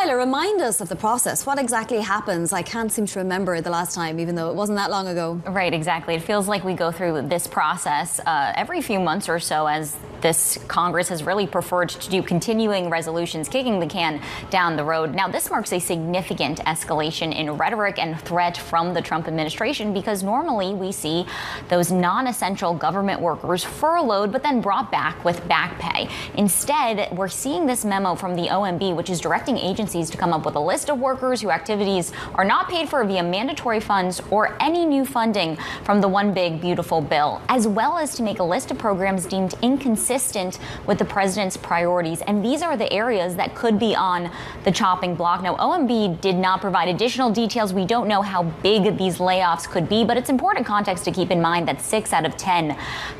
Tyler, remind us of the process. What exactly happens? I can't seem to remember the last time, even though it wasn't that long ago. Right, exactly. It feels like we go through this process every few months or so, as this Congress has really preferred to do continuing resolutions, kicking the can down the road. Now, this marks a significant escalation in rhetoric and threat from the Trump administration, because normally we see those non-essential government workers furloughed but then brought back with back pay. Instead, we're seeing this memo from the OMB, which is directing agencies to come up with a list of workers whose activities are not paid for via mandatory funds or any new funding from the One Big Beautiful Bill, as well as to make a list of programs deemed inconsistent with the president's priorities. And these are the areas that could be on the chopping block. Now, OMB did not provide additional details. We don't know how big these layoffs could be, but it's important context to keep in mind that 6 out of 10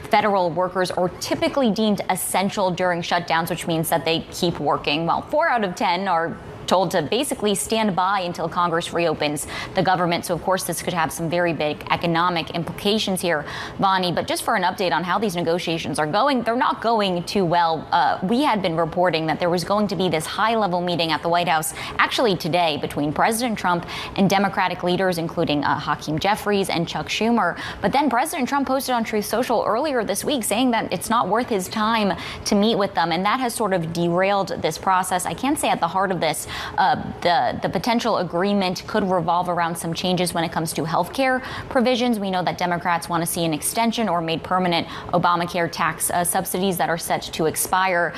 federal workers are typically deemed essential during shutdowns, which means that they keep working, while 4 out of 10 are told to basically stand by until Congress reopens the government. So, of course, this could have some very big economic implications here, Bonnie. But just for an update on how these negotiations are going, they're not going too well. We had been reporting that there was going to be this high-level meeting at the White House, actually today, between President Trump and Democratic leaders, including Hakeem Jeffries and Chuck Schumer. But then President Trump posted on Truth Social earlier this week saying that it's not worth his time to meet with them. And that has sort of derailed this process. I can say at the heart of this, the potential agreement could revolve around some changes when it comes to health care provisions. We know that Democrats want to see an extension or made permanent Obamacare tax subsidies that are set to expire.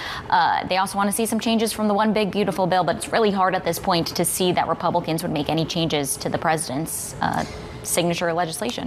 They also want to see some changes from the One Big Beautiful Bill, but it's really hard at this point to see that Republicans would make any changes to the president's signature legislation.